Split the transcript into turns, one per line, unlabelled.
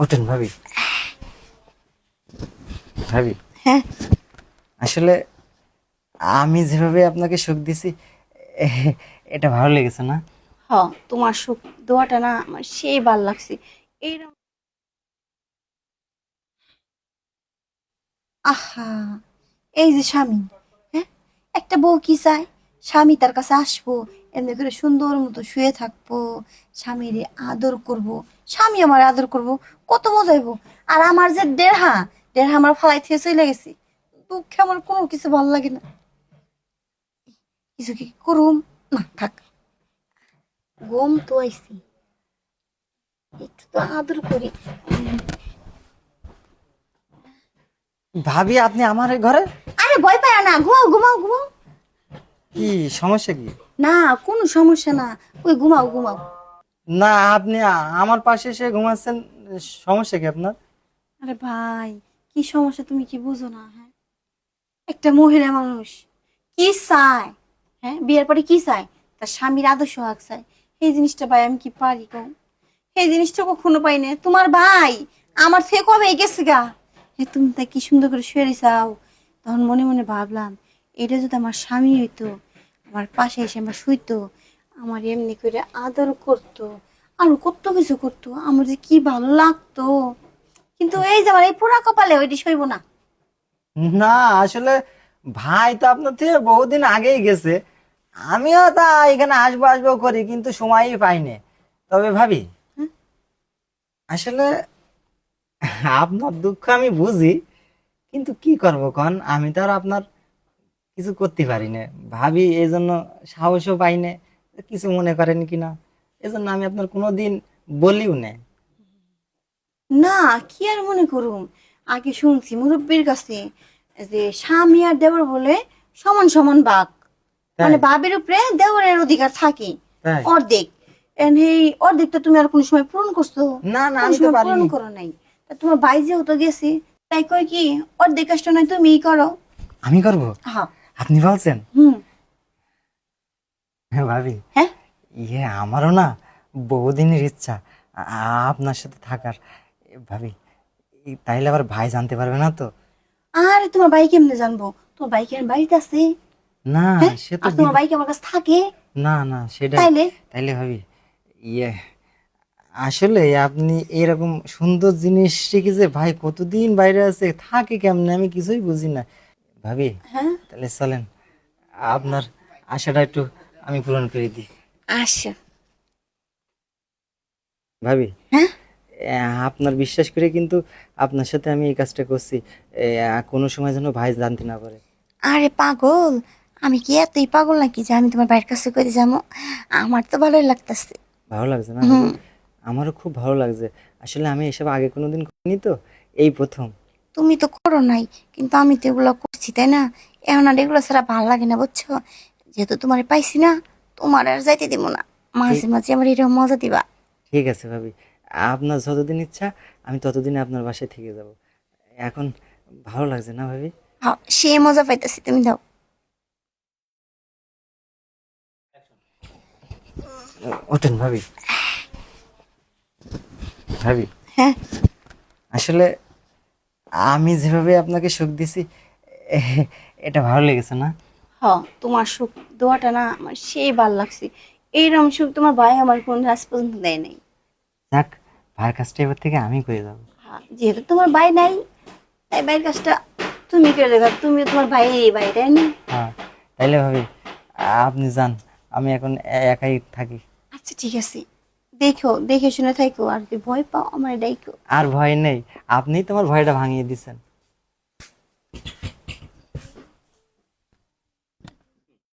ওঠেন ভাবি। ভাবি,
হ্যাঁ।
আসলে আমি যেভাবে আপনাকে সুখ দিছি এটা ভালো লেগেছে না?
হ, তোমার সুখ দোয়াটা না আমার সেই ভাল লাগছে। এইরকম আহা, এই যে স্বামী, হ্যাঁ, একটা বউ কি চায়? স্বামী তার কাছে আসবো, এমনি করে সুন্দর মতো শুয়ে থাকবো, স্বামীর আদর করব, স্বামী আমার আদর করব, কত মজাইবো। আর আমার যে দেড়হা, দেড়হা আমার ফালাই থেকে চলে গেছি, দুঃখে আমার কোনো কিছু ভালো লাগে না। কিছু কি করুম? না থাক, ঘুম তো আইছি, একটু তো আদর করি।
ভাবি, আপনি আমার এই ঘরে?
আরে ভয় পায় না, ঘুমাও ঘুমাও ঘুমাও।
কি সমস্যা কি?
না, কোনো সমস্যা না, ওই ঘুমাও ঘুমাও।
না, আপনি আমার পাশে এসে ঘুমাচ্ছেন, সমস্যা কি আপনার?
আরে ভাই, কি সমস্যা তুমি কি বুঝো না? হ্যাঁ, একটা মহিলা মানুষ কি চায়? হ্যাঁ, বিয়ের পরে কি চায়? তার স্বামীর আদর্শ হাক চায়। এই জিনিসটা ভাই আমি কি পারি কম? এই জিনিসটা কখনো পাই না। তোমার ভাই আমার থেকে কবে গেছে গা। তুমি তা কি সুন্দর করে শুয়ে চাও। তখন মনে মনে ভাবলাম, এটা যদি আমার স্বামী হইতো, আমার পাশে এসে আমার শুইতো, আমার এমনি করে আদর করতো, আর কত কিছু করতো, আমার যে কি ভালো লাগতো। কিন্তু এই যে আমার এই পোড়া কপালে ওইটি সইব না।
না, আসলে ভাই তো আপনার থেকে বহুদিন আগেই গেছে। আমিও তা এখানে আসবো আসবো করি, কিন্তু সময়ই পাইনি। তবে ভাবি, আসলে আপনার দুঃখ আমি বুঝি, কিন্তু কি করবো কন, আমি তো আর আপনার কিছু করতে পারি না। ভাবি এই জন্য সাহসও পাই না, কিছু মনে করেন কিনা, এজন্য আমি আপনার কোনোদিন বলিও না।
না, কি আর মনে করুম, আগে শুনছি মুরব্বীর কাছে যে স্বামী আর দেওর বলে সমান সমান ভাগ।
তাই?
মানে ভাবের উপরে দেওরের অধিকার থাকে
তাই?
অর্ধেক। এই অর্ধেকটা তুমি আর কোনো সময় পূরণ করছো?
না না,
কোনো
আমি তো
সময় পূরণ
পারিনি।
করো নাই। তা তোমার ভাই যেহেতু গেছে, তাই কয় কি অর্ধেক কাজটা নয় তুমিই করো।
আমি করব?
হ্যাঁ।
আপনি বলছেন?
হুম।
হ্যাঁ ভাবি,
হ্যাঁ।
আমারও না বহুদিনের ইচ্ছা আপনার সাথে থাকার। ভাবি, তাইলে আবার ভাই জানতে পারবে না তো?
আর তোমার ভাই কেমনে জানবো? তোমার ভাই কি আমার বাড়িতে আছে?
না,
হ্যাঁ।
সে তো
আর তোমার ভাই কি আমার কাছে থাকে?
না না, সেটাই।
তাইলে
তাইলে ভাবি, ইয়ে আসলে আপনি এরকম সুন্দর জিনিস শিখে যে ভাই কতদিন বাইরে আছে, থাকে কেমনে, আমি কিছুই বুঝি না। ভাবি,
হ্যাঁ।
তাহলে চলেন, আপনার আশাটা একটু আমি পূরণ করে দিই।
আচ্ছা।
ভাবি,
হ্যাঁ।
আপনার বিশ্বাস করে কিন্তু আপনার সাথে আমি এই কাজটা করছি। কোনো সময় যেন ভাই জানতে না পারে।
আরে পাগল, আমি কি এতই পাগল নাকি যে আমি তোমার বাড়ির কাছে করে যাবো? আমার তো ভালোই লাগতেছে।
ভালো লাগছে না ভাবি?
হুম।
আমারও খুব ভালো লাগছে। আসলে আমি এসব আগে কোনোদিন করিনি তো, এই প্রথম।
তুমি তো করো নাই, কিন্তু আমি তো এগুলো করছি, তাই না? এখন আর এগুলো ছাড়া ভালো লাগে না, বুঝছো? যেহেতু তোমার পাইছি না, তোমার আর যাইতে দিব না।
ঠিক
মাঝে মাঝে আমার এরকম মজা দিবা।
ঠিক আছে ভাবি, আপনার যতদিন ইচ্ছা আমি ততদিনে আপনার বাসায় থেকে যাব। এখন ভালো লাগছে না ভাবি?
হ্যাঁ, সে মজা পাইতেছি, তুমি দাও।
ওঠেন ভাবি। ভাবি,
হ্যাঁ।
আসলে আমি যেভাবে আপনাকে সুখ দিছি এটা ভালো লেগেছে না?
হ, তোমার সুখ দোয়াটা না আমার সেই ভাল লাগছে। এইরকম সুখ তোমার ভাই আমার কোন আজ পর্যন্ত দেয় নাই।
যাক, ভাইয়ের কাজটা এবার থেকে আমি করে যাবো।
হ্যাঁ, যেহেতু তোমার ভাই নাই, তাই ভাইয়ের কাজটা তুমি করে দেবে। তুমি তোমার ভাই এই ভাই, তাই না?
হ্যাঁ, তাইলে ভাবি আপনি যান, আমি এখন একাই থাকি।
আচ্ছা ঠিক আছে, দেখো দেখে শুনে থাকো, আর যদি ভয় পাও আমার ডাইকো।
আর ভয় নেই, আপনিই তোমার ভয়টা ভাঙিয়ে দিচ্ছেন।